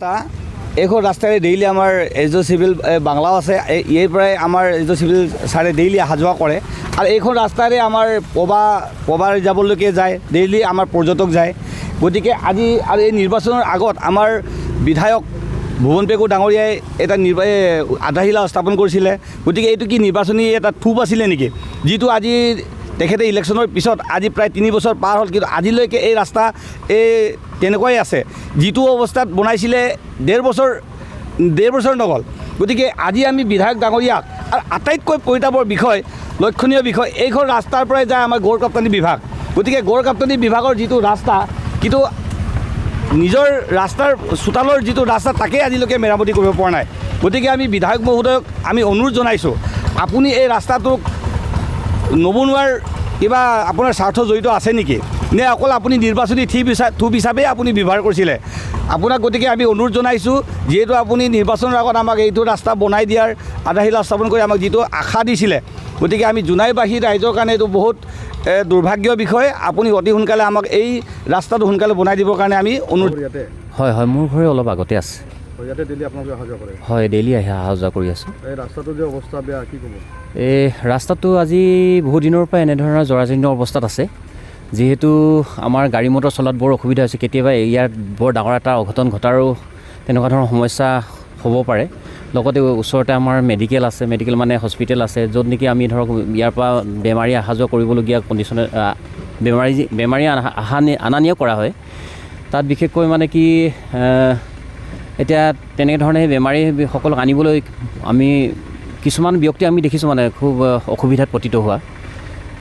এইখন ৰাস্তাৰে ডেইলি আমাৰ এছ চিভিল বাংলাও আছে, ইয়াৰ পৰাই আমাৰ এছ চিভিল ছাৰে ডেইলি অহা যোৱা কৰে আৰু এইখন ৰাস্তাৰে আমাৰ পবাৰ যাবলৈকে যায়, ডেইলি আমাৰ পৰ্যটক যায়। গতিকে আজি আৰু এই নিৰ্বাচনৰ আগত আমাৰ বিধায়ক ভুৱন পেগু ডাঙৰীয়াই এটা আধাৰশিলা স্থাপন কৰিছিলে। গতিকে এইটো কি নিৰ্বাচনী এটা থূপ আছিলে নেকি, যিটো আজি তেখেতে ইলেকশ্যনৰ পিছত আজি প্ৰায় 3 বছৰ পাৰ হ'ল, কিন্তু আজিলৈকে এই ৰাস্তা তেনেকুৱাই আছে। যিটো অৱস্থাত বনাইছিলে ডেৰ বছৰ নগ'ল। গতিকে আজি আমি বিধায়ক ডাঙৰীয়াক আৰু আটাইতকৈ পৰিতাপৰ বিষয়, লক্ষণীয় বিষয়, এইখন ৰাস্তাৰ পৰাই যায় আমাৰ গড় কাপ্তানি বিভাগ। গতিকে গড় কাপ্তানি বিভাগৰ যিটো ৰাস্তা, কিন্তু নিজৰ ৰাস্তাৰ চোতালৰ যিটো ৰাস্তা তাকেই আজিলৈকে মেৰামতি কৰিব পৰা নাই। গতিকে আমি বিধায়ক মহোদয়ক আমি অনুৰোধ জনাইছোঁ, আপুনি এই ৰাস্তাটোক নবনোৱাৰ কিবা আপোনাৰ স্বাৰ্থ জড়িত আছে নেকি, নে অকল আপুনি নিৰ্বাচনী থূপ হিচাপেই আপুনি ব্যৱহাৰ কৰিছিলে আপোনাক। গতিকে আমি অনুৰোধ জনাইছোঁ, যিহেতু আপুনি নিৰ্বাচনৰ আগত আমাক এইটো ৰাস্তা বনাই দিয়াৰ আধাৰশিলা স্থাপন কৰি আমাক যিটো আশা দিছিলে, গতিকে আমি জোনাইবাসী ৰাইজৰ কাৰণে এইটো বহুত দুৰ্ভাগ্যৰ বিষয়। আপুনি অতি সোনকালে আমাক এই ৰাস্তাটো সোনকালে বনাই দিবৰ কাৰণে আমি অনুৰোধ। হয়, মোৰ ঘৰ অলপ আগতে আছে। ইয়াতে ডেইলি আপোনালোকে অহা যোৱা কৰে? হয়, ডেইলি অহা যোৱা কৰি আছোঁ। এই ৰাস্তাটো যে অৱস্থা বেয়া, কি ক'ব? এই ৰাস্তাটো আজি বহুত দিনৰ পৰা এনেধৰণৰ জৰাজীৰ্ণ অৱস্থাত আছে, যিহেতু আমাৰ গাড়ী মটৰ চলাত বৰ অসুবিধা হৈছে। কেতিয়াবা ইয়াত বৰ ডাঙৰ এটা অঘটন ঘটাৰো তেনেকুৱা ধৰণৰ সমস্যা হ'ব পাৰে। লগতে ওচৰতে আমাৰ মেডিকেল আছে, মেডিকেল মানে হস্পিটেল আছে, য'ত নেকি আমি ধৰক ইয়াৰ পৰা বেমাৰী অহা যোৱা কৰিবলগীয়া কণ্ডিশ্যনে বেমাৰী অনা নিয়া কৰা হয়। তাত বিশেষকৈ মানে কি এতিয়া তেনেধৰণে সেই বেমাৰীসকলক আনিবলৈ আমি কিছুমান ব্যক্তি আমি দেখিছোঁ মানে খুব অসুবিধাত পতিত হোৱা।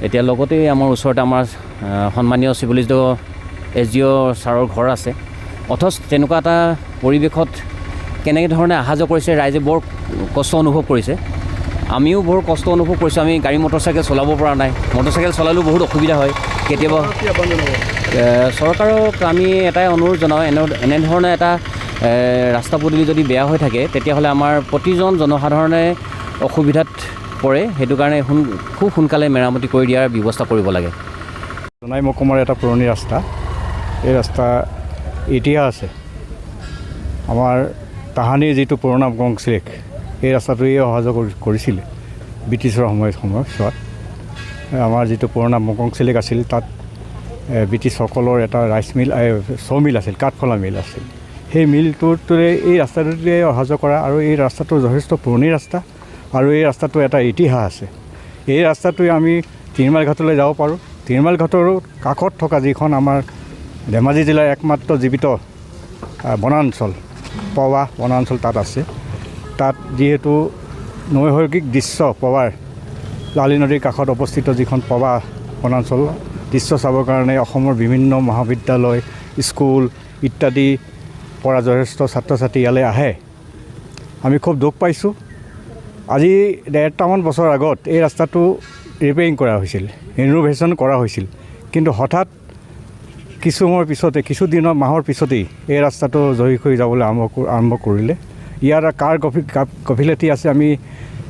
এতিয়া লগতে আমাৰ ওচৰতে আমাৰ সন্মানীয় চিভিলিষ্ট SDO ছাৰৰ ঘৰ আছে, অথচ তেনেকুৱা এটা পৰিৱেশত কেনেকৈ ধৰণে অহা যোৱা কৰিছে, ৰাইজে বৰ কষ্ট অনুভৱ কৰিছে। আমিও বৰ কষ্ট অনুভৱ কৰিছোঁ। আমি গাড়ী মটৰচাইকেল চলাব পৰা নাই, মটৰচাইকেল চলালেও বহুত অসুবিধা হয় কেতিয়াবা। চৰকাৰক আমি এটাই অনুৰোধ জনাওঁ, এনেধৰণে এটা ৰাস্তা পদূলি যদি বেয়া হৈ থাকে, তেতিয়াহ'লে আমাৰ প্ৰতিজন জনসাধাৰণে অসুবিধাত পৰে। সেইটো কাৰণে খুব সোনকালে মেৰামতি কৰি দিয়াৰ ব্যৱস্থা কৰিব লাগে। জোনাই মহকুমাৰ এটা পুৰণি ৰাস্তা, এই ৰাস্তা ইতিহাস আছে। আমাৰ তাহানিৰ যিটো পুৰণা কংচিলেক, এই ৰাস্তাটোৱে অহা যোৱা কৰিছিলে ব্ৰিটিছৰ সময়ছোৱাত। আমাৰ যিটো পুৰণা মকংচিলেক আছিল, তাত ব্ৰিটিছসকলৰ এটা ৰাইচ মিল, মিল আছিল, কাঠফলা মিল আছিল। সেই মিলটোৰে এই ৰাস্তাটোতে অহা যোৱা কৰা, আৰু এই ৰাস্তাটো যথেষ্ট পুৰণি ৰাস্তা, আৰু এই ৰাস্তাটো এটা ইতিহাস আছে। এই ৰাস্তাটোৱে আমি 3 মাইল ঘাটলৈ যাব পাৰোঁ। 3 মাইল ঘাটৰো কাষত থকা যিখন আমাৰ ধেমাজি জিলাৰ একমাত্ৰ জীৱিত বনাঞ্চল, পৱা বনাঞ্চল তাত আছে। তাত যিহেতু নৈসৰ্গিক দৃশ্য পৱাৰ লালি নদীৰ কাষত অৱস্থিত যিখন পৱা বনাঞ্চল, দৃশ্য চাবৰ কাৰণে অসমৰ বিভিন্ন মহাবিদ্যালয়, স্কুল ইত্যাদি পৰা যথেষ্ট ছাত্ৰ ছাত্ৰী ইয়ালৈ আহে। আমি খুব দুখ পাইছোঁ। আজি 1.5মান বছৰ আগত এই ৰাস্তাটো ৰিপেয়াৰিং কৰা হৈছিল, ৰিনোভেশ্যন কৰা হৈছিল, কিন্তু হঠাৎ কিছু সময়ৰ পিছতে, কিছুদিনৰ মাহৰ পিছতেই এই ৰাস্তাটো জহি হৈ যাবলৈ আৰম্ভ কৰিলে। ইয়াৰ কাৰ গফিলতি আছে আমি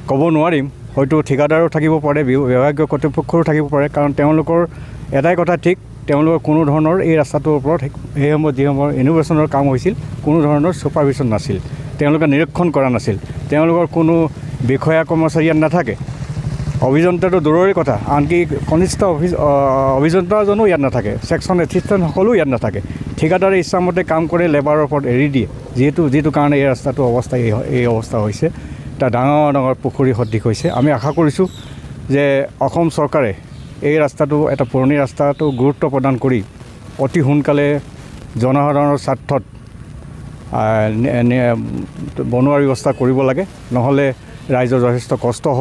ক'ব নোৱাৰিম। হয়তো ঠিকাদাৰো থাকিব পাৰে, বিভাগীয় কৰ্তৃপক্ষৰো থাকিব পাৰে, কাৰণ তেওঁলোকৰ এটাই কথা ঠিক, তেওঁলোকৰ কোনো ধৰণৰ এই ৰাস্তাটোৰ ওপৰত সেই সময়ত যি সময়ত ইনোভেশ্যনৰ কাম হৈছিল, কোনো ধৰণৰ ছুপাৰভিশ্যন নাছিল, তেওঁলোকে নিৰীক্ষণ কৰা নাছিল। তেওঁলোকৰ কোনো বিষয়া কৰ্মচাৰী ইয়াত নাথাকে, অভিযন্তাটো দূৰৰে কথা, আনকি কনিষ্ঠ অভিযন্তাজনো ইয়াত নাথাকে, ছেকশ্যন এছিষ্টেণ্টসকলো ইয়াত নাথাকে। ঠিকাদাৰে ইচ্ছামতে কাম কৰে, লেবাৰৰ ওপৰত এৰি দিয়ে, যিটো কাৰণে এই ৰাস্তাটো এই অৱস্থা হৈছে। এটা ডাঙৰ পুখুৰী সদৃশ হৈছে। আমি আশা কৰিছোঁ যে অসম চৰকাৰে এই ৰাস্তাটো, এটা পুৰণি ৰাস্তাটো গুৰুত্ব প্ৰদান কৰি অতি সোনকালে জনসাধাৰণৰ স্বাৰ্থত বনোৱাৰ ব্যৱস্থা কৰিব লাগে, নহ'লে ৰাইজৰ যথেষ্ট কষ্ট হ'ব।